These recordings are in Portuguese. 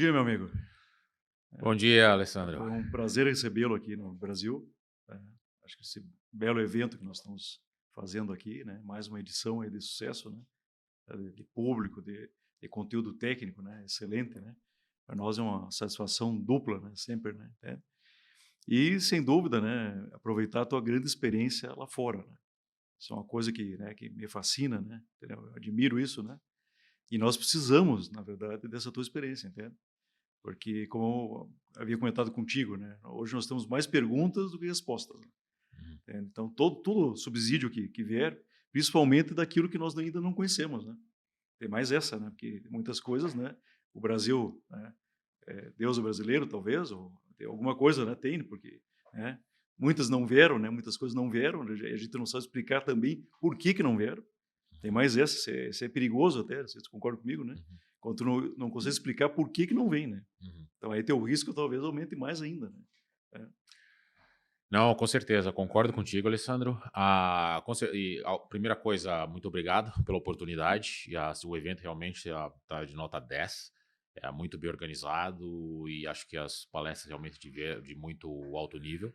dia, meu amigo. Bom dia, Foi Alessandro. um prazer recebê-lo aqui no Brasil. É, acho que esse belo evento que nós estamos fazendo aqui, né? Mais uma edição aí de sucesso, né? De público, de conteúdo técnico, né? Excelente, né? Para nós é uma satisfação dupla, né? Sempre, né? E sem dúvida, né? Aproveitar a tua grande experiência lá fora, né? Isso é uma coisa que me fascina, né? Entendeu? Eu admiro isso, né? E nós precisamos, na verdade, dessa tua experiência, entende? Porque, como eu havia comentado contigo, né, hoje nós temos mais perguntas do que respostas. Né? Uhum. Então, todo subsídio que vier, principalmente daquilo que nós ainda não conhecemos. Né? Tem mais essa, né? Porque muitas coisas, né, o Brasil, né, Deus é brasileiro, talvez, ou tem alguma coisa, né, tem, porque né, muitas não vieram, né, muitas coisas não vieram, a gente não sabe explicar também por que não vieram. Tem mais essa, isso é perigoso até, vocês concordam comigo, né? Uhum. Quando tu não consegue explicar por que não vem, né? Uhum. Então aí teu risco talvez aumente mais ainda, né? É. Não, com certeza, concordo contigo, Alessandro. Primeira coisa, muito obrigado pela oportunidade. O evento realmente está de nota 10. É muito bem organizado e acho que as palestras realmente de muito alto nível.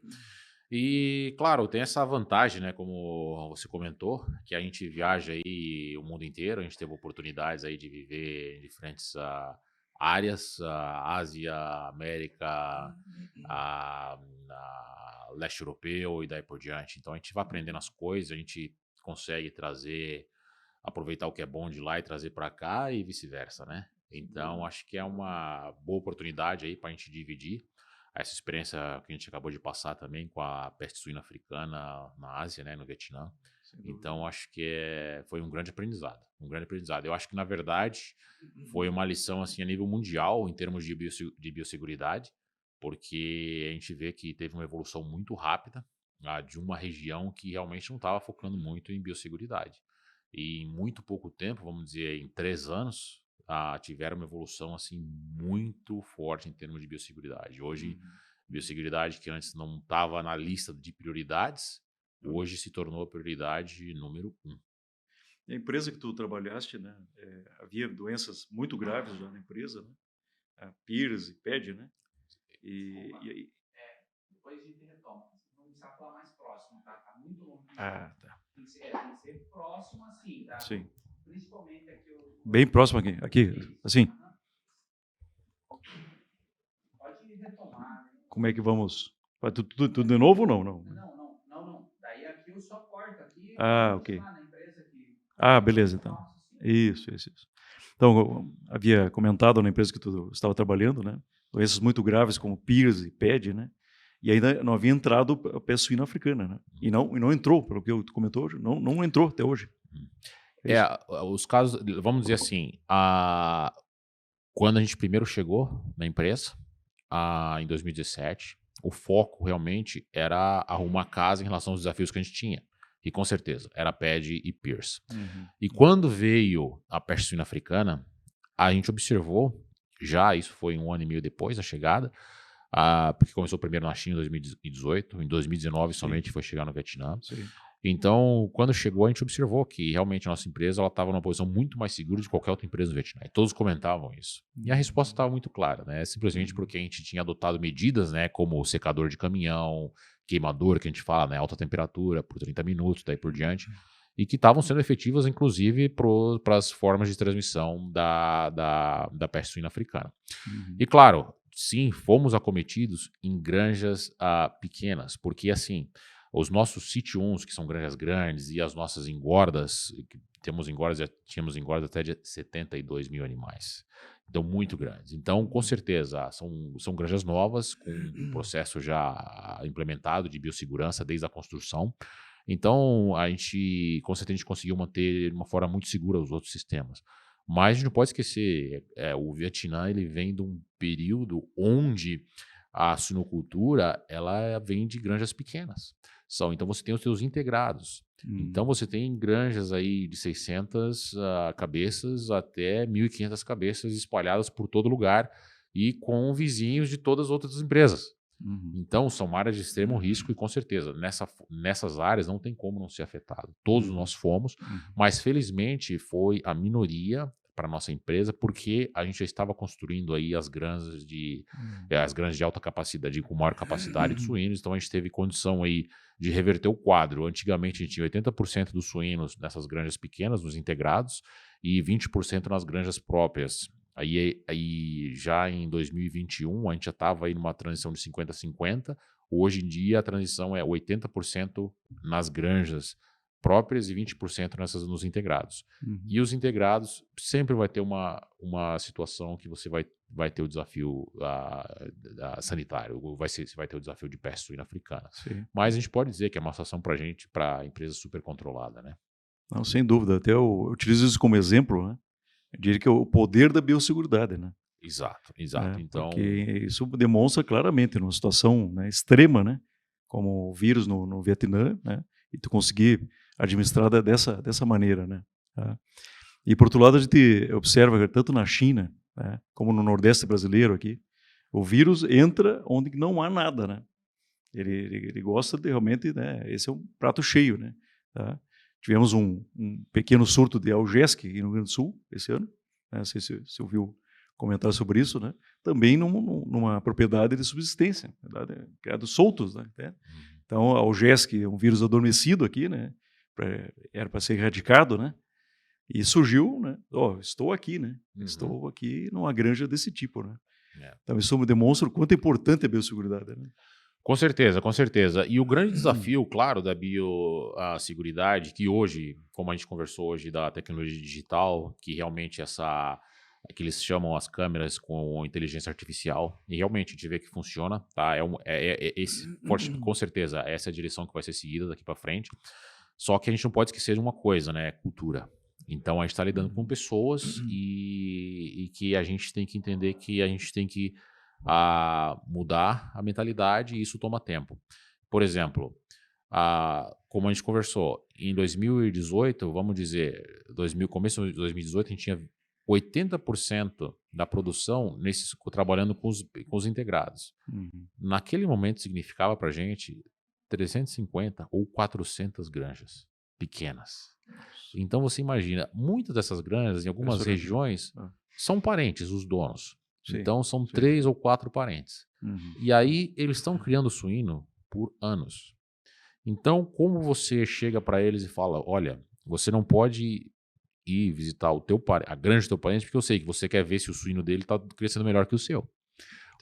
E, claro, tem essa vantagem, né, como você comentou, que a gente viaja aí o mundo inteiro, a gente teve oportunidades aí de viver em diferentes áreas, Ásia, América, leste europeu e daí por diante. Então a gente vai aprendendo as coisas, a gente consegue aproveitar o que é bom de lá e trazer para cá e vice-versa, né? Então acho que é uma boa oportunidade aí para a gente dividir essa experiência que a gente acabou de passar também com a peste suína africana na Ásia, né, no Vietnã. Sem dúvida. Então acho que foi um grande aprendizado, um grande aprendizado. Eu acho que na verdade foi uma lição assim a nível mundial em termos de biosseguridade, porque a gente vê que teve uma evolução muito rápida de uma região que realmente não estava focando muito em biosseguridade. E em muito pouco tempo, vamos dizer, em 3 anos, tiveram uma evolução assim muito forte em termos de biosseguridade. Hoje, Uhum. biosseguridade que antes não estava na lista de prioridades, hoje se tornou a prioridade número 1. E a empresa que tu trabalhaste, né, havia doenças muito graves já na empresa, né? A PIRS e PED, né? E aí... Depois a gente retoma. Vamos precisar falar mais próximo, tá? Tá muito longe. Ah, tá. Tem que ser próximo assim, tá? Sim. Principalmente aqui o. Bem próximo aqui. Aqui, assim. Pode retomar, né? Como é que vamos? Vai tudo de novo ou não? Não. Não. Daí aqui eu só corto aqui. Ah, ok. Lá na empresa que. Ah, beleza, então. Isso. Então, eu havia comentado na empresa que tu estava trabalhando, né? Doenças muito graves como PIRS e PED, né? E ainda não havia entrado a peste suína africana, né? E não entrou, pelo que tu comentou hoje, não entrou até hoje. É isso? Os casos, vamos dizer assim, quando a gente primeiro chegou na empresa, em 2017, o foco realmente era arrumar casa em relação aos desafios que a gente tinha. E com certeza, era PED e PIRS. Uhum. E quando veio a peste suína africana, a gente observou, isso foi 1 ano e meio depois da chegada, porque começou primeiro na China em 2018, em 2019 somente foi chegar no Vietnã. Sim. Então, quando chegou, a gente observou que realmente a nossa empresa estava numa posição muito mais segura de qualquer outra empresa no Vietnã. E todos comentavam isso. E a resposta estava muito clara, né? Simplesmente porque a gente tinha adotado medidas, né, como secador de caminhão, queimador, que a gente fala, né, alta temperatura por 30 minutos, daí por diante, e que estavam sendo efetivas, inclusive, para as formas de transmissão da peste suína africana. Uhum. E claro, sim, fomos acometidos em granjas pequenas, porque assim, os nossos sítio-uns, que são granjas grandes, e as nossas engordas, tínhamos engordas até de 72 mil animais. Então, muito grandes. Então, com certeza, são granjas novas, com um processo já implementado de biossegurança desde a construção. Então, com certeza, a gente conseguiu manter de uma forma muito segura os outros sistemas. Mas a gente não pode esquecer, o Vietnã ele vem de um período onde a suinocultura ela vem de granjas pequenas. Então você tem os seus integrados. Então você tem granjas aí de 600 cabeças até 1.500 cabeças espalhadas por todo lugar e com vizinhos de todas as outras empresas. Uhum. Então são áreas de extremo risco e com certeza nessas áreas não tem como não ser afetado. Todos nós fomos, mas felizmente foi a minoria, para nossa empresa, porque a gente já estava construindo aí as granjas de alta capacidade, com maior capacidade de suínos, então a gente teve condição aí de reverter o quadro. Antigamente a gente tinha 80% dos suínos nessas granjas pequenas, nos integrados, e 20% nas granjas próprias. Aí já em 2021 a gente já estava aí numa transição de 50-50. Hoje em dia a transição é 80% nas granjas próprias e 20% nos integrados. E os integrados sempre vai ter uma situação que você vai ter o desafio sanitário, você vai ter o desafio de peste suína africana. Sim. Mas a gente pode dizer que é uma situação para a empresa super controlada, né? Não, sem dúvida. Até eu utilizo isso como exemplo, né? Eu diria que é o poder da biosseguridade, né? Exato. Então, porque isso demonstra claramente numa situação, né, extrema, né, como o vírus no Vietnã, né, e tu conseguir administrar dessa maneira, né? Tá? E por outro lado a gente observa que tanto na China, né, como no Nordeste brasileiro aqui, o vírus entra onde não há nada, né? Ele gosta de realmente, né? Esse é um prato cheio, né? Tá? Tivemos um pequeno surto de Algesque aqui no Rio Grande do Sul esse ano, né? Não sei se você ouviu comentar sobre isso, né? Também numa propriedade de subsistência, verdade? Criados soltos, né? Então, a Algesque é um vírus adormecido aqui, né? Era para ser erradicado, né? E surgiu, né? Estou aqui, né? Estou aqui numa granja desse tipo, né? Então, isso demonstra o quanto é importante a biosseguridade, né? Com certeza, com certeza. E o grande desafio, claro, da biosseguridade, que hoje, como a gente conversou hoje da tecnologia digital, que realmente que eles chamam as câmeras com inteligência artificial, e realmente a gente vê que funciona, tá? Com certeza, essa é a direção que vai ser seguida daqui para frente. Só que a gente não pode esquecer de uma coisa, né? Cultura. Então a gente está lidando com pessoas e que a gente tem que entender que a gente tem que mudar a mentalidade, e isso toma tempo. Por exemplo, como a gente conversou, em 2018, vamos dizer, começo de 2018, a gente tinha 80% da produção trabalhando com os integrados. Naquele momento significava para a gente 350 ou 400 granjas pequenas. Então você imagina, muitas dessas granjas, em algumas regiões, são parentes, os donos. Sim, então são 3 ou 4 parentes. E aí eles estão criando suíno por anos. Então, como você chega para eles e fala, olha, você não pode ir visitar a granja do teu parente, porque eu sei que você quer ver se o suíno dele está crescendo melhor que o seu.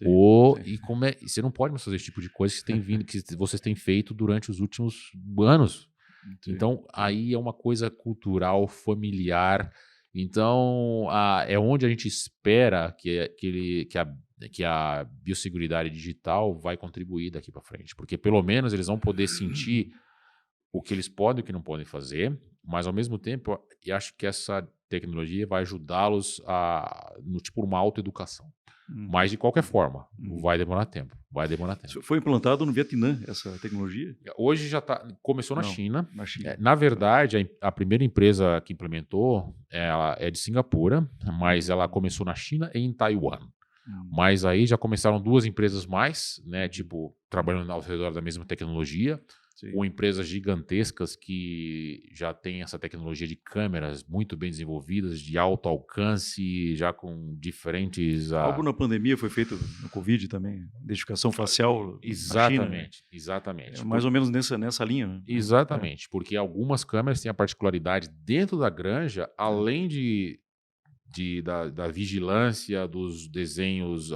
E você não pode mais fazer esse tipo de coisa que vocês têm feito durante os últimos anos. Então, aí é uma coisa cultural, familiar. Então, é onde a gente espera que a biosseguridade digital vai contribuir daqui para frente. Porque, pelo menos, eles vão poder sentir o que eles podem e o que não podem fazer, mas, ao mesmo tempo, eu acho que essa tecnologia vai ajudá-los tipo, uma autoeducação. Mas, de qualquer forma, vai demorar tempo. Foi implantado no Vietnã, essa tecnologia? Hoje já começou na China. Na China. Na verdade, a primeira empresa que implementou ela é de Singapura, mas ela começou na China e em Taiwan. Mas aí já começaram 2 empresas mais, né, tipo, trabalhando ao redor da mesma tecnologia. Com empresas gigantescas que já têm essa tecnologia de câmeras muito bem desenvolvidas, de alto alcance, já com diferentes... Algo na pandemia foi feito no Covid também, identificação facial. Exatamente, na China, exatamente. Mais ou menos nessa linha. Né? Exatamente, porque algumas câmeras têm a particularidade dentro da granja, além da vigilância, dos desenhos,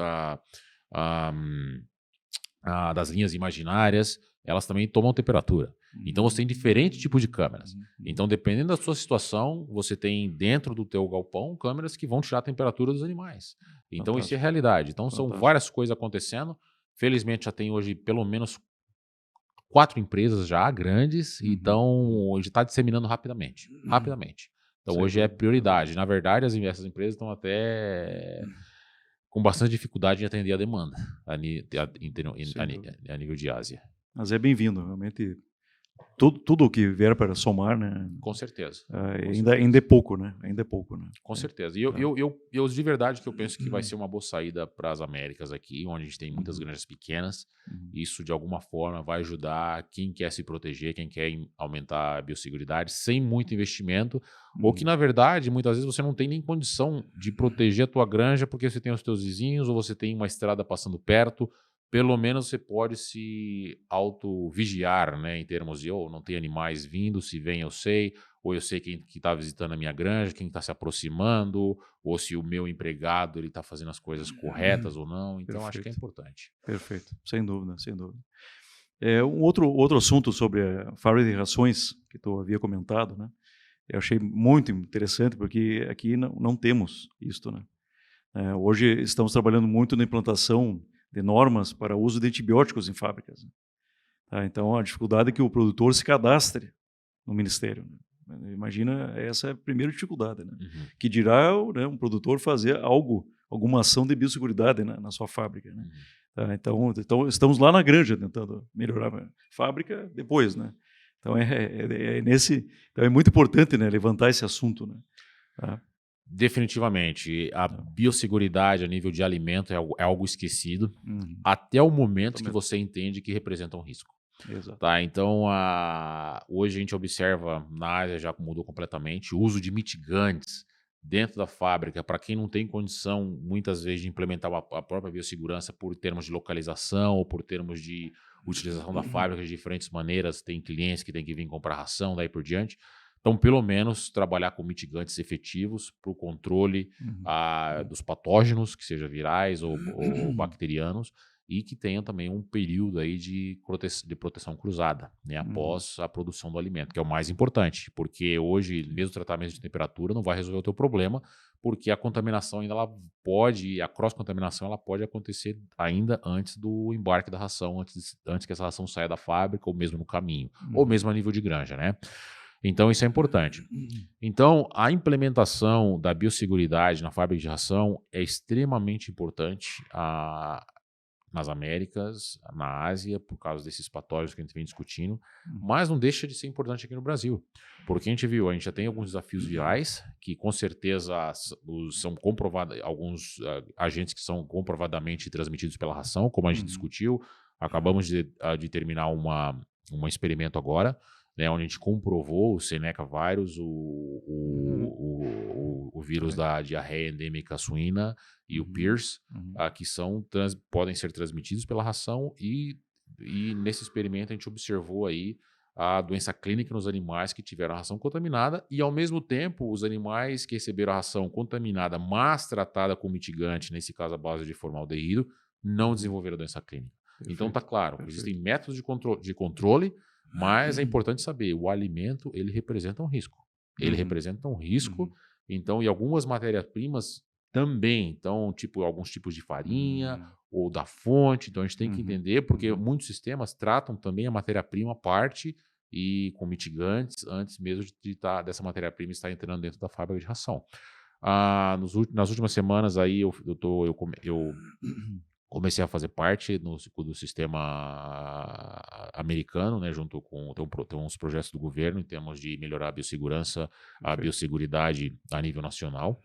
das linhas imaginárias, elas também tomam temperatura. Então você tem diferentes tipos de câmeras. Então, dependendo da sua situação, você tem dentro do teu galpão câmeras que vão tirar a temperatura dos animais. Então isso é realidade. Então são várias coisas acontecendo. Felizmente já tem hoje pelo menos 4 empresas já grandes, então hoje está disseminando rapidamente. Então hoje é prioridade. Na verdade, essas empresas estão até com bastante dificuldade em atender a demanda a nível de Ásia. Mas é bem-vindo, realmente tudo o que vier para somar, né? Com certeza. Ainda é pouco, né? Ainda é pouco, né? Com certeza. E eu de verdade que eu penso que vai ser uma boa saída para as Américas aqui, onde a gente tem muitas granjas pequenas. Isso, de alguma forma, vai ajudar quem quer se proteger, quem quer aumentar a biosseguridade, sem muito investimento, ou que, na verdade, muitas vezes você não tem nem condição de proteger a tua granja porque você tem os teus vizinhos ou você tem uma estrada passando perto. Pelo menos você pode se auto-vigiar, né, em termos de, não tem animais vindo, se vem eu sei, ou eu sei quem que está visitando a minha granja, quem está se aproximando, ou se o meu empregado está fazendo as coisas corretas ou não. Então, acho que é importante. Perfeito, sem dúvida, sem dúvida. Um outro assunto sobre a fábrica de rações, que tu havia comentado, né? Eu achei muito interessante, porque aqui não temos isto, né? Hoje estamos trabalhando muito na implantação de normas para o uso de antibióticos em fábricas. Tá? Então, a dificuldade é que o produtor se cadastre no Ministério. Né? Imagina, essa é a primeira dificuldade. Né? Que dirá, né, um produtor fazer alguma ação de biosseguridade, né, na sua fábrica. Né? Tá? Então, estamos lá na granja tentando melhorar a fábrica depois. Né? Então, então, é muito importante, né, levantar esse assunto. Né? Tá? Definitivamente. A biosseguridade a nível de alimento é algo esquecido até o momento que você entende que representa um risco. Exato. Tá? Então, hoje a gente observa, na Ásia já mudou completamente, o uso de mitigantes dentro da fábrica, para quem não tem condição, muitas vezes, de implementar a própria biossegurança por termos de localização ou por termos de utilização da fábrica de diferentes maneiras. Tem clientes que têm que vir comprar ração, daí por diante. Então, pelo menos, trabalhar com mitigantes efetivos para o controle dos patógenos, que sejam virais ou bacterianos, e que tenham também um período aí de proteção cruzada, né, após a produção do alimento, que é o mais importante, porque hoje, mesmo o tratamento de temperatura não vai resolver o teu problema, porque a contaminação ainda a cross-contaminação ela pode acontecer ainda antes do embarque da ração, antes que essa ração saia da fábrica, ou mesmo no caminho, ou mesmo a nível de granja, né? Então, isso é importante. Então, a implementação da biosseguridade na fábrica de ração é extremamente importante nas Américas, na Ásia, por causa desses patógenos que a gente vem discutindo, mas não deixa de ser importante aqui no Brasil. Porque a gente já tem alguns desafios virais, que com certeza são comprovados, alguns agentes que são comprovadamente transmitidos pela ração, como a gente discutiu. Acabamos de terminar um experimento agora, né, onde a gente comprovou o Seneca vírus, o vírus da diarreia endêmica suína e o PIRS, que podem ser transmitidos pela ração, e nesse experimento a gente observou aí a doença clínica nos animais que tiveram a ração contaminada, e ao mesmo tempo os animais que receberam a ração contaminada, mas tratada com mitigante, nesse caso a base de formaldeído, não desenvolveram a doença clínica. Perfeito. Então tá claro, existem métodos de controle, mas é importante saber, o alimento, ele representa um risco. Ele representa um risco, então, e algumas matérias-primas também. Então, alguns tipos de farinha ou da fonte. Então, a gente tem que entender, porque muitos sistemas tratam também a matéria-prima à parte e com mitigantes, antes mesmo dessa matéria-prima estar entrando dentro da fábrica de ração. Nas últimas semanas, aí, eu comecei a fazer parte do sistema americano, né, junto com tem uns projetos do governo em termos de melhorar a biossegurança, a biosseguridade a nível nacional,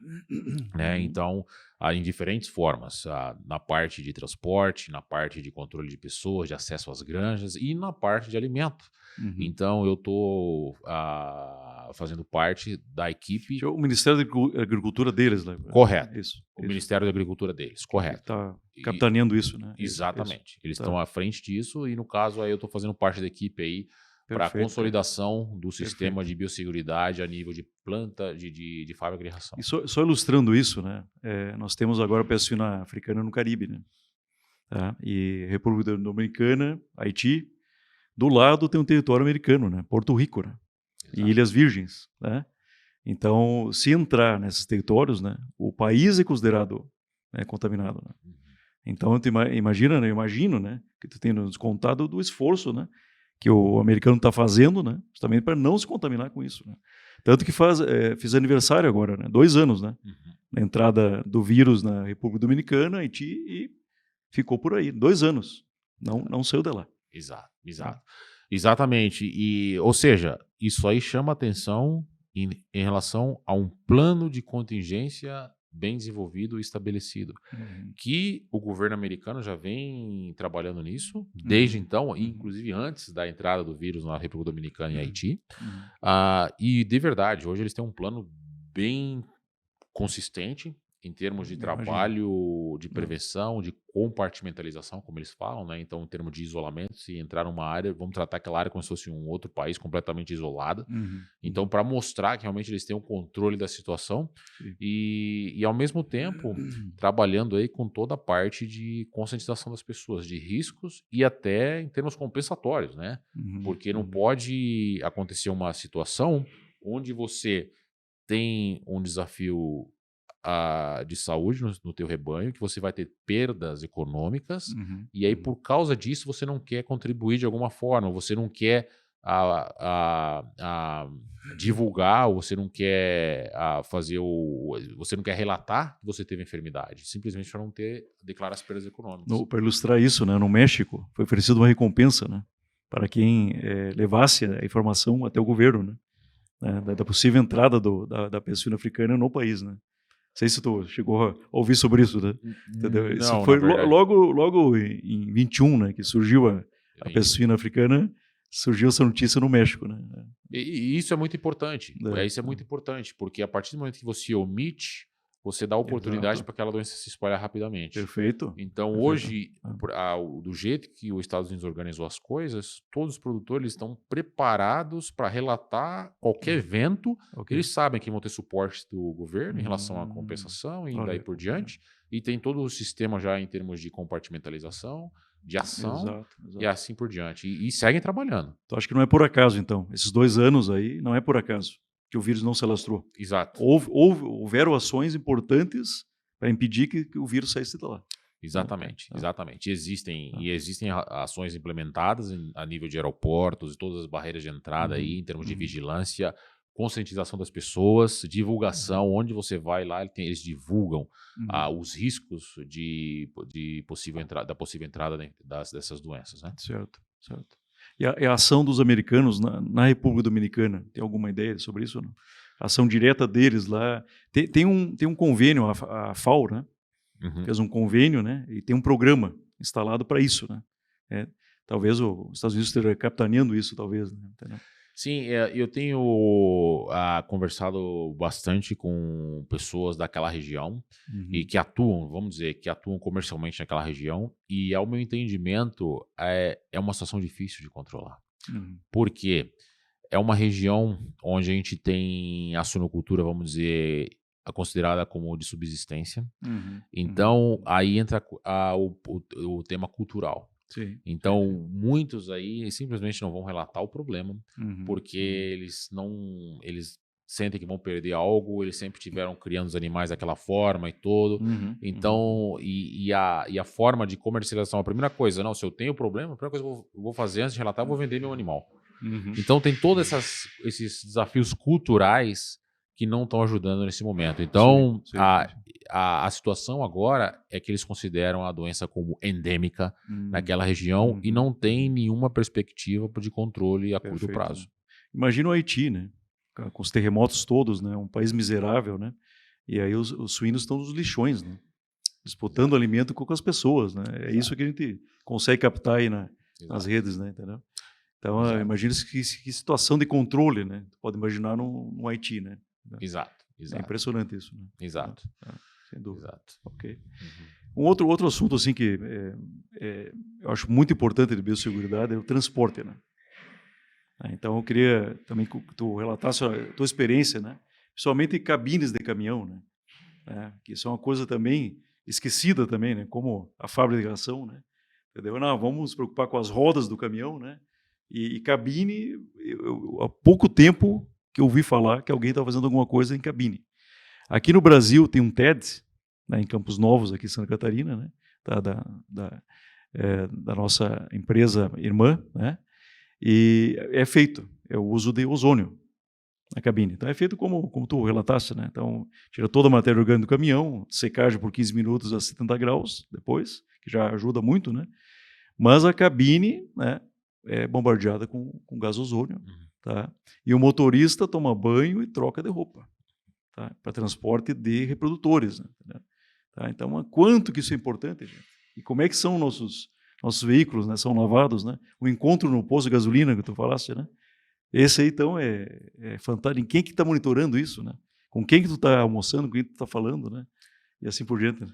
né? Então, em diferentes formas, na parte de transporte, na parte de controle de pessoas, de acesso às granjas e na parte de alimento. Então, eu estou fazendo parte da equipe. O Ministério da Agricultura deles, né? Correto. Isso. Ministério da Agricultura deles, correto. Está capitaneando isso, né? Exatamente. Eles estão à frente disso, e no caso aí eu estou fazendo parte da equipe aí para a consolidação do sistema de biosseguridade a nível de planta, de fábrica de ração. E só ilustrando isso, né? Nós temos agora a peste suína africana no Caribe, né? E República Dominicana, Haiti, do lado tem um território americano, né? Porto Rico, né? E Ilhas Virgens, né? Então, se entrar nesses territórios, né, o país é considerado, né, contaminado, né? Então, tu imagino, né, que tu tem descontado do esforço, né, que o americano está fazendo, né, justamente para não se contaminar com isso, né? Tanto que fiz aniversário agora, né, 2 anos, né, na entrada do vírus na República Dominicana, Haiti, e ficou por aí, 2 anos, não saiu de lá. Exatamente. Ou seja, isso aí chama atenção em relação a um plano de contingência bem desenvolvido e estabelecido, que o governo americano já vem trabalhando nisso desde então, inclusive antes da entrada do vírus na República Dominicana e Haiti. E, de verdade, hoje eles têm um plano bem consistente em termos de trabalho, de prevenção, de compartimentalização, como eles falam, né? Então, em termos de isolamento, se entrar numa área, vamos tratar aquela área como se fosse um outro país completamente isolada. Então, para mostrar que realmente eles têm um controle da situação e, ao mesmo tempo, trabalhando aí com toda a parte de conscientização das pessoas, de riscos e até em termos compensatórios, né? Porque não pode acontecer uma situação onde você tem um desafio de saúde no teu rebanho, que você vai ter perdas econômicas, e aí por causa disso você não quer contribuir de alguma forma, você não quer divulgar, ou você não quer você não quer relatar que você teve enfermidade, simplesmente para não declarar as perdas econômicas. Para ilustrar isso, né, no México foi oferecida uma recompensa, né, para quem levasse a informação até o governo, né, da possível entrada da peste suína africana no país, né. Não sei se tu chegou a ouvir sobre isso, né? Entendeu? Não, isso foi logo em 21, né, que surgiu a peste suína africana, surgiu essa notícia no México, né? E isso é muito importante. Isso é muito importante, porque a partir do momento que você omite, você dá oportunidade para aquela doença se espalhar rapidamente. Perfeito. Então, hoje, do jeito que os Estados Unidos organizou as coisas, todos os produtores estão preparados para relatar qualquer evento. Eles sabem que vão ter suporte do governo em relação à compensação e daí por diante. E tem todo o sistema já em termos de compartimentalização, de ação, exato. E assim por diante. E seguem trabalhando. Então, acho que não é por acaso, então. Esses 2 anos aí, não é por acaso que o vírus não se alastrou. Exato. Houveram ações importantes para impedir que o vírus saísse de lá. Exatamente. Existem ações implementadas a nível de aeroportos e todas as barreiras de entrada aí, em termos de vigilância, conscientização das pessoas, divulgação, onde você vai lá, eles divulgam os riscos da possível entrada dessas doenças, né? Certo. E a ação dos americanos na República Dominicana, tem alguma ideia sobre isso ou não? A ação direta deles lá, tem um convênio, a FAO, né? Fez um convênio, né? E tem um programa instalado para isso, né? Talvez os Estados Unidos esteja capitaneando isso, talvez, né? Entendeu? Sim, eu tenho conversado bastante com pessoas daquela região e que atuam, vamos dizer, que atuam comercialmente naquela região, e ao meu entendimento é uma situação difícil de controlar. Porque é uma região onde a gente tem a suinocultura, vamos dizer, considerada como de subsistência. Então, aí entra o tema cultural. Sim. Então, muitos aí simplesmente não vão relatar o problema, porque eles sentem que vão perder algo, eles sempre tiveram criando os animais daquela forma e todo. Então, e a forma de comercialização, a primeira coisa, se eu tenho problema, a primeira coisa que eu vou fazer antes de relatar, eu vou vender meu animal. Então, tem todos esses desafios culturais que não estão ajudando nesse momento. Então, a situação agora é que eles consideram a doença como endêmica naquela região e não tem nenhuma perspectiva de controle a curto prazo. Imagina o Haiti, né? Com os terremotos todos, né? Um país miserável, né? E aí os suínos estão nos lixões, né? Disputando alimento com as pessoas, né? É isso que a gente consegue captar aí nas redes, né? Entendeu? Então, imagina que situação de controle, né? Tu pode imaginar no Haiti, né? Exato. É impressionante isso, né? Exato. Sem dúvida. Exato. Ok. Um outro assunto assim que eu acho muito importante de biosseguridade é o transporte, né? Então eu queria também que tu relatasse a tua experiência, né? Principalmente em cabines de caminhão, né? Que isso é uma coisa também esquecida também, né? Como a fabricação, né? Entendeu? Não, vamos nos preocupar com as rodas do caminhão, né? E cabine, há pouco tempo que eu ouvi falar que alguém está fazendo alguma coisa em cabine. Aqui no Brasil tem um TED, né, em Campos Novos, aqui em Santa Catarina, né, da nossa empresa irmã, né, e é feito, é o uso de ozônio na cabine. Então é feito como tu relataste, né? Então tira toda a matéria orgânica do caminhão, secagem por 15 minutos a 70 graus depois, que já ajuda muito, né? Mas a cabine, né, é bombardeada com gás ozônio, tá? E o motorista toma banho e troca de roupa, tá? Para transporte de reprodutores, né? Tá? Então, quanto que isso é importante, gente? E como é que são nossos veículos, né? São lavados, né? O encontro no posto de gasolina que tu falaste, né? Esse aí, então, é fantástico. Quem que está monitorando isso, né? Com quem que tu está almoçando, com quem tu está falando, né? E assim por diante, né?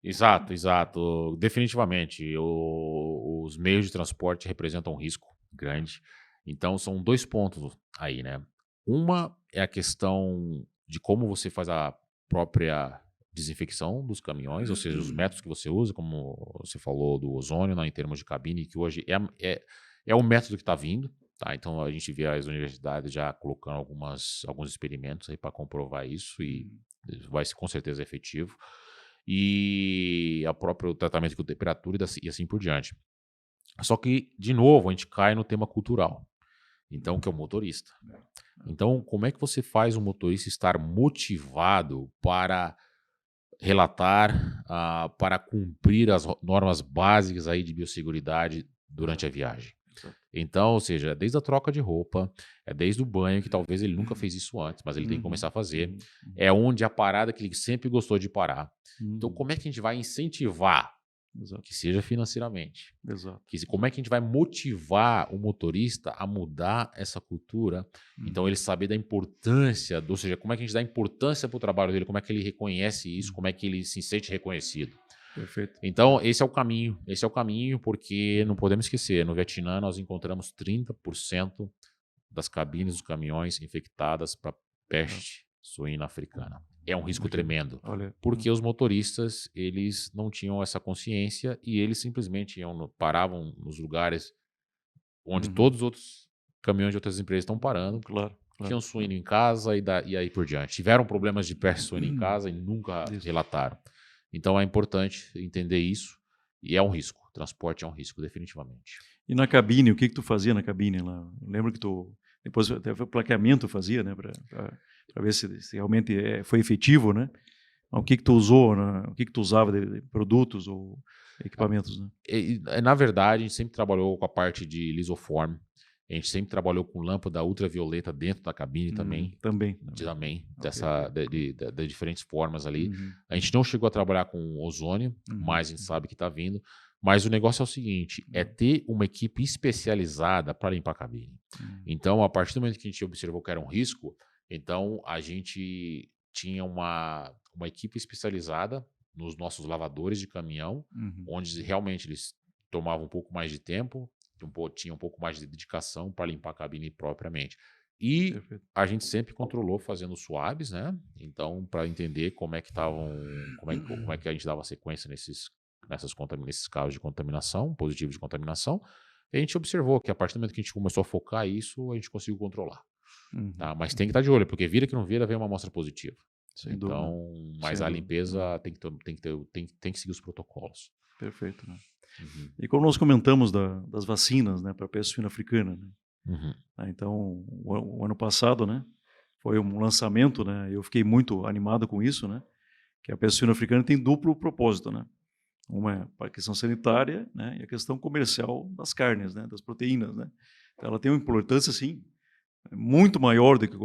Exato, exato. Definitivamente, os meios de transporte representam um risco grande. Então, são 2 pontos aí, né? Uma é a questão de como você faz a própria desinfecção dos caminhões, ou seja, os métodos que você usa, como você falou do ozônio, né, em termos de cabine, que hoje é o método que está vindo, tá? Então, a gente vê as universidades já colocando alguns experimentos aí para comprovar isso e vai ser com certeza efetivo. E o próprio tratamento com temperatura e assim por diante. Só que, de novo, a gente cai no tema cultural. Então, que é o motorista. Então, como é que você faz o motorista estar motivado para relatar, para cumprir as normas básicas aí de biosseguridade durante a viagem? Então, ou seja, desde a troca de roupa, desde o banho, que talvez ele nunca fez isso antes, mas ele tem que começar a fazer. É onde a parada que ele sempre gostou de parar. Então, como é que a gente vai incentivar que seja financeiramente? Como é que a gente vai motivar o motorista a mudar essa cultura? Então, ele saber da importância, ou seja, como é que a gente dá importância para o trabalho dele, como é que ele reconhece isso, como é que ele se sente reconhecido. Perfeito. Então, esse é o caminho, porque não podemos esquecer, no Vietnã nós encontramos 30% das cabines dos caminhões infectadas para peste suína africana. É um risco tremendo, porque os motoristas, eles não tinham essa consciência e eles simplesmente paravam nos lugares onde todos os outros caminhões de outras empresas estão parando. Tinham suíno em casa e aí por diante. Tiveram problemas de peste suína em casa e nunca relataram. Então é importante entender isso e é um risco. O transporte é um risco, definitivamente. E na cabine, o que tu fazia na cabine lá? Eu lembro que tu depois até o plaqueamento fazia, né, para ver se realmente foi efetivo, né? O que tu usou, né? O que tu usava de produtos ou equipamentos, né? Na verdade, a gente sempre trabalhou com a parte de lisoform. A gente sempre trabalhou com lâmpada ultravioleta dentro da cabine também. Também. De diferentes formas ali. A gente não chegou a trabalhar com ozônio, mas a gente sabe que está vindo. Mas o negócio é o seguinte, é ter uma equipe especializada para limpar a cabine. Então, a partir do momento que a gente observou que era um risco, então a gente tinha uma equipe especializada nos nossos lavadores de caminhão, onde realmente eles tomavam um pouco mais de tempo, tinha um pouco mais de dedicação para limpar a cabine propriamente. E a gente sempre controlou fazendo swabs, né? Então, para entender como é que como é que a gente dava sequência nesses casos de contaminação, positivo de contaminação. E a gente observou que a partir do momento que a gente começou a focar isso, a gente conseguiu controlar. Tá? Mas tem que estar de olho, porque vira que não vira, vem uma amostra positiva. Então, mas a limpeza tem que seguir os protocolos. Perfeito, né? E como nós comentamos das vacinas, né, para a peste suína africana, né? Então, o ano passado, né, foi um lançamento, né? Eu fiquei muito animado com isso, né? Que a peste suína africana tem duplo propósito, né? Uma é para a questão sanitária, né, e a questão comercial das carnes, né, das proteínas, né? Então, ela tem uma importância, sim, muito maior do que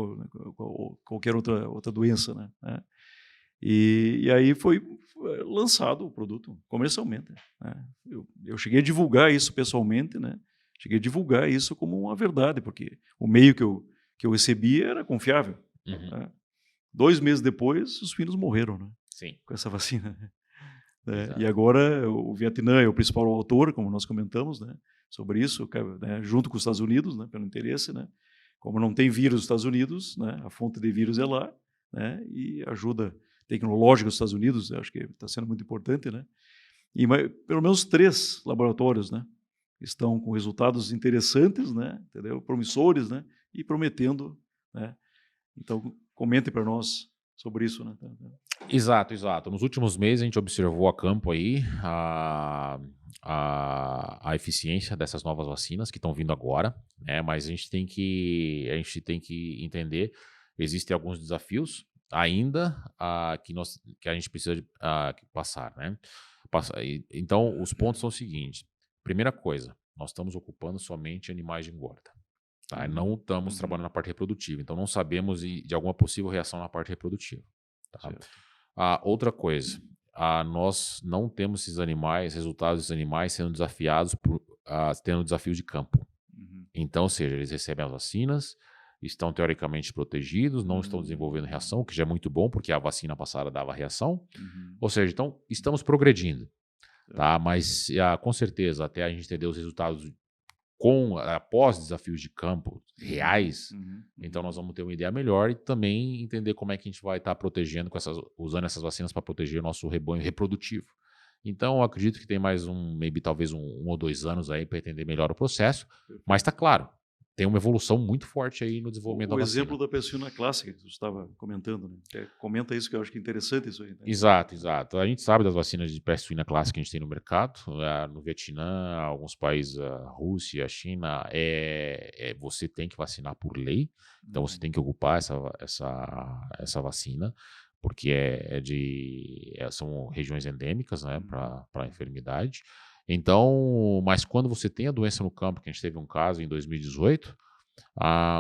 qualquer outra doença, né? E aí foi lançado o produto comercialmente, né? Eu cheguei a divulgar isso pessoalmente, né? Cheguei a divulgar isso como uma verdade, porque o meio que eu recebia era confiável. Né? 2 meses depois, os suínos morreram, né? Sim. Com essa vacina. E agora o Vietnã é o principal autor, como nós comentamos, né, sobre isso, né, junto com os Estados Unidos, né, pelo interesse, né, como não tem vírus nos Estados Unidos, né, a fonte de vírus é lá, né, e ajuda tecnológica dos Estados Unidos, acho que está sendo muito importante, né, e pelo menos 3 laboratórios, né, estão com resultados interessantes, né, entendeu, promissores, né, e prometendo, né, então comente para nós sobre isso, né. Exato. Nos últimos meses a gente observou a campo aí a eficiência dessas novas vacinas que estão vindo agora, né? Mas a gente tem que entender, existem alguns desafios ainda que a gente precisa passar, né? Então, os pontos são os seguintes. primeira coisa, nós estamos ocupando somente animais de engorda. Tá? Não estamos trabalhando na parte reprodutiva, então não sabemos de alguma possível reação na parte reprodutiva. Tá? Outra coisa, nós não temos esses animais, resultados desses animais sendo desafiados tendo desafio de campo. Então, ou seja, eles recebem as vacinas, estão teoricamente protegidos, não estão desenvolvendo reação, o que já é muito bom, porque a vacina passada dava reação. Ou seja, então, estamos progredindo. Tá? Mas, com certeza, até a gente entender os resultados após desafios de campo reais, então nós vamos ter uma ideia melhor e também entender como é que a gente vai estar protegendo, usando essas vacinas para proteger o nosso rebanho reprodutivo. Então, eu acredito que tem mais talvez um ou 2 anos aí para entender melhor o processo, mas está claro, tem uma evolução muito forte aí no desenvolvimento da vacina. O exemplo da peste clássica que você estava comentando, né? Comenta isso, que eu acho que é interessante isso aí. Né? Exato. A gente sabe das vacinas de peste suína clássica que a gente tem no mercado, no Vietnã, alguns países, a Rússia, a China, você tem que vacinar por lei, então você tem que ocupar essa vacina, porque são regiões endêmicas, né, para a enfermidade. Então, mas quando você tem a doença no campo, que a gente teve um caso em 2018,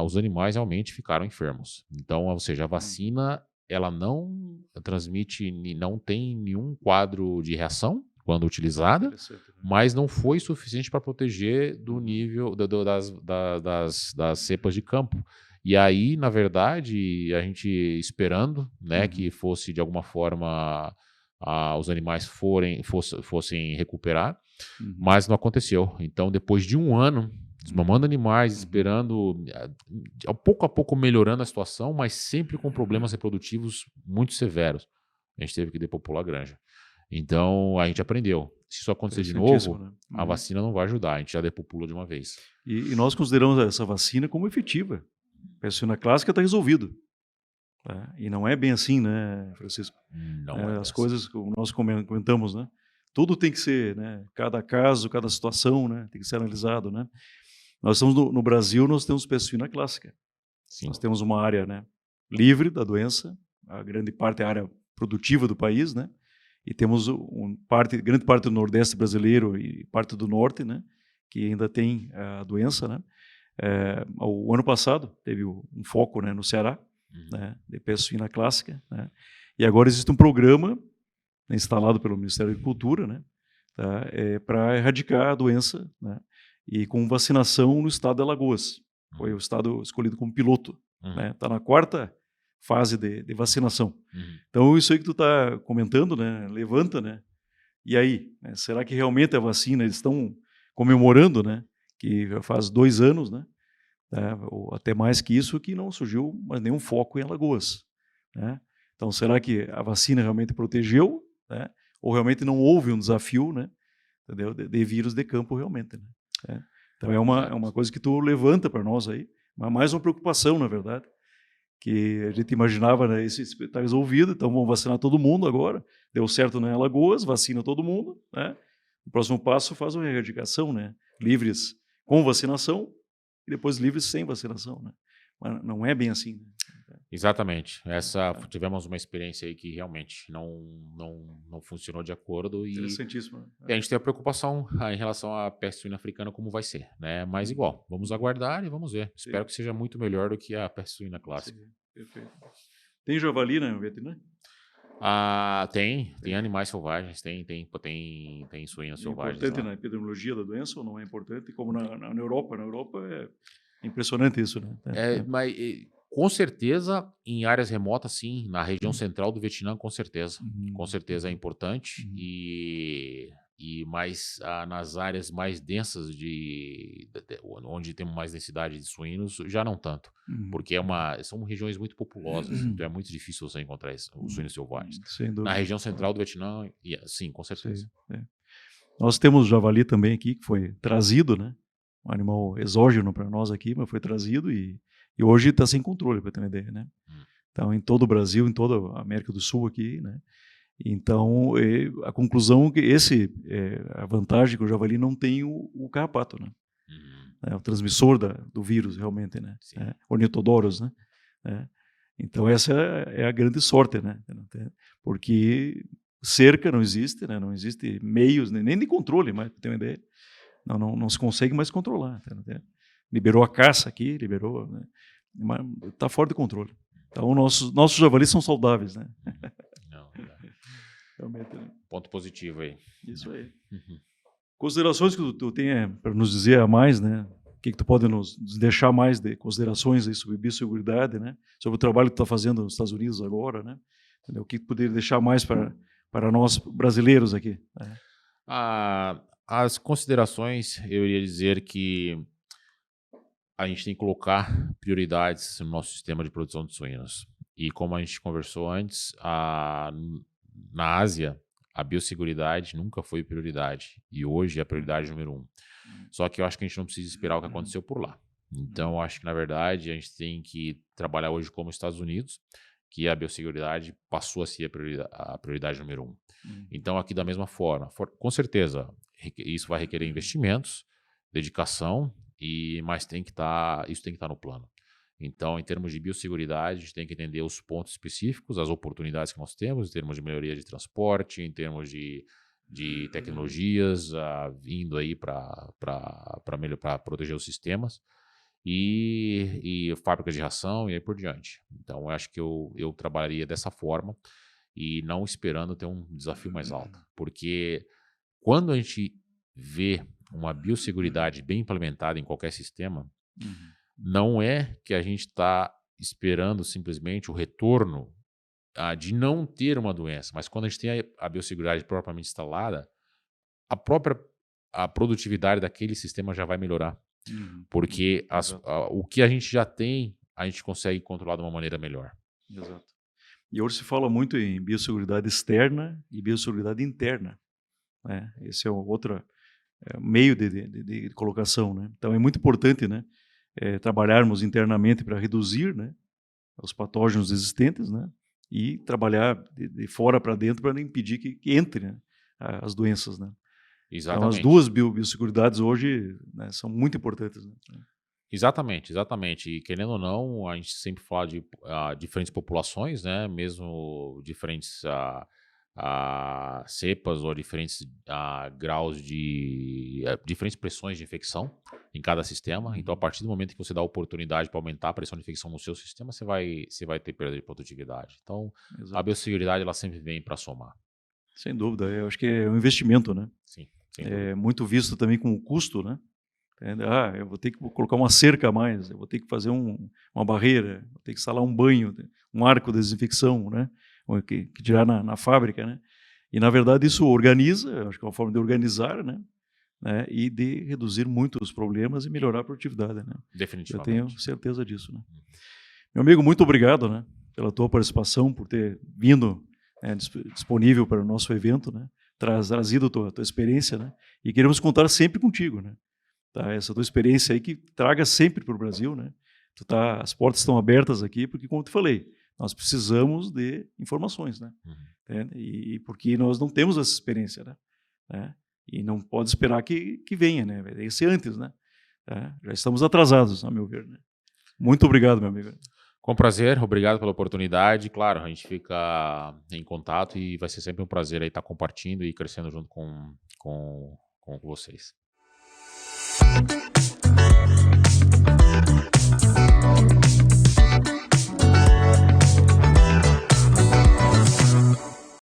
os animais realmente ficaram enfermos. Então, ou seja, a vacina ela não transmite, não tem nenhum quadro de reação quando utilizada, mas não foi suficiente para proteger do nível das cepas de campo. E aí, na verdade, a gente esperando, né, que fosse de alguma forma os animais fossem recuperar, mas não aconteceu. Então, depois de 1 ano, desmamando animais, esperando, pouco a pouco melhorando a situação, mas sempre com problemas reprodutivos muito severos, a gente teve que depopular a granja. Então, a gente aprendeu. Se isso acontecer de novo, né? A vacina não vai ajudar, a gente já depopula de uma vez. E nós consideramos essa vacina como efetiva. A peste suína clássica está resolvido. E não é bem assim, né, Francisco? Não as coisas que nós comentamos, né? Tudo tem que ser, né? Cada caso, cada situação, né? Tem que ser analisado, né? Nós estamos no Brasil, nós temos peste suína clássica. Sim. Nós temos uma área, né, livre da doença, a grande parte é a área produtiva do país, né? E temos grande parte do Nordeste brasileiro e parte do Norte, né, que ainda tem a doença, né? O ano passado teve um foco, né, no Ceará, né, de peste suína clássica, né? E agora existe um programa, né, instalado pelo Ministério da Agricultura, né, tá, para erradicar a doença, né, e com vacinação no estado de Alagoas. Foi o estado escolhido como piloto. Está na 4ª fase de vacinação. Então, isso aí que tu está comentando, né, levanta, né? E aí, né, será que realmente a vacina, eles estão comemorando, né, que já faz 2 anos, né, ou até mais que isso, que não surgiu mais nenhum foco em Alagoas, né? Então, será que a vacina realmente protegeu, né, ou realmente não houve um desafio, né, entendeu, de vírus de campo realmente, né? Então, é uma coisa que tu levanta para nós aí, mas mais uma preocupação, na verdade, que a gente imaginava, né, isso está resolvido, então vamos vacinar todo mundo agora, deu certo na Alagoas, vacina todo mundo, né? O próximo passo faz uma erradicação, né, livres com vacinação e depois livres sem vacinação, né? Mas não é bem assim, né? Exatamente. Tivemos uma experiência aí que realmente não funcionou de acordo. Interessantíssimo. E a gente tem a preocupação em relação à peste suína africana, como vai ser, né? Mas igual, vamos aguardar e vamos ver. Sim. Espero que seja muito melhor do que a peste suína clássica. Sim, perfeito. Tem javali, né, no Vietnã? Tem animais selvagens, tem suínos selvagens. É importante na epidemiologia da doença ou não é importante? Como na Europa? Na Europa é impressionante isso, né? Mas com certeza em áreas remotas, sim. Na região central do Vietnã, com certeza. Com certeza é importante. Mas nas áreas mais densas, onde temos mais densidade de suínos, já não tanto. Porque são regiões muito populosas, então é muito difícil você encontrar os suínos selvagens. Na região central do Vietnã, sim, com certeza. Nós temos javali também aqui, que foi trazido, né? Um animal exógeno para nós aqui, mas foi trazido e hoje está sem controle, para ter uma ideia, né? Então, em todo o Brasil, em toda a América do Sul aqui, né? Então, a conclusão é que a vantagem que o javali não tem o carrapato, né? É o transmissor do vírus, realmente, né? Ornitodorus, né? Então, essa é a grande sorte, né? Porque cerca não existe, né? Não existe meios, nem de controle, mas para ter uma ideia. não se consegue mais controlar. Liberou a caça aqui, liberou, né? Mas está fora de controle. Então, nossos javalis são saudáveis, né? Não, Realmente, né? ponto positivo aí. Isso aí. Uhum. Considerações que tu tenha para nos dizer a mais, né? O que tu pode nos deixar mais de considerações aí sobre biosseguridade, né? Sobre o trabalho que tu está fazendo nos Estados Unidos agora, né? Entendeu? O que tu poderia deixar mais para nós brasileiros aqui, né? As considerações, eu iria dizer que a gente tem que colocar prioridades no nosso sistema de produção de suínos. E como a gente conversou antes, na Ásia, a biosseguridade nunca foi prioridade. E hoje é a prioridade número 1. Só que eu acho que a gente não precisa esperar o que aconteceu por lá. Então, eu acho que, na verdade, a gente tem que trabalhar hoje como Estados Unidos, que a biosseguridade passou a ser a prioridade número 1. Então, aqui da mesma forma, com certeza, isso vai requerer investimentos, dedicação, mas isso tem que estar no plano. Então, em termos de biosseguridade, a gente tem que entender os pontos específicos, as oportunidades que nós temos, em termos de melhoria de transporte, em termos de tecnologias vindo aí para proteger os sistemas, e fábricas de ração e aí por diante. Então, eu acho que eu trabalharia dessa forma e não esperando ter um desafio mais alto. Porque quando a gente vê uma biosseguridade bem implementada em qualquer sistema, não é que a gente está esperando simplesmente o retorno de não ter uma doença, mas quando a gente tem a biosseguridade propriamente instalada, a produtividade daquele sistema já vai melhorar. Porque o que a gente já tem, a gente consegue controlar de uma maneira melhor. Exato. E hoje se fala muito em biosseguridade externa e biosseguridade interna, né? Esse é o outro meio de colocação, né? Então é muito importante, né, trabalharmos internamente para reduzir, né, os patógenos existentes, né, e trabalhar de fora para dentro para impedir que entre, né, as doenças, né? Então as duas biosseguridades hoje, né, são muito importantes, né? Exatamente. E querendo ou não, a gente sempre fala de diferentes populações, né? Mesmo diferentes cepas ou diferentes graus diferentes pressões de infecção em cada sistema. Então, a partir do momento que você dá a oportunidade para aumentar a pressão de infecção no seu sistema, você vai ter perda de produtividade. Então, a biosseguridade ela sempre vem para somar. Sem dúvida. Eu acho que é um investimento, né? Sim. É muito visto também com o custo, né? Eu vou ter que colocar uma cerca a mais, eu vou ter que fazer uma barreira, vou ter que instalar um banho, um arco de desinfecção, né? Que tirar na fábrica, né? E, na verdade, isso organiza, acho que é uma forma de organizar, né? E de reduzir muito os problemas e melhorar a produtividade, né? Definitivamente. Eu tenho certeza disso, né? Meu amigo, muito obrigado, né, pela tua participação, por ter vindo, né, disponível para o nosso evento, né? Trazido a tua experiência, né? E queremos contar sempre contigo, né? Tá? Essa tua experiência aí que traga sempre para o Brasil, né? As portas estão abertas aqui, porque, como eu te falei, nós precisamos de informações, né? E porque nós não temos essa experiência, né? E não pode esperar que venha, né? Vai ser antes, né? Já estamos atrasados, a meu ver, né? Muito obrigado, meu amigo. Com prazer, obrigado pela oportunidade. Claro, a gente fica em contato e vai ser sempre um prazer aí estar compartilhando e crescendo junto com vocês.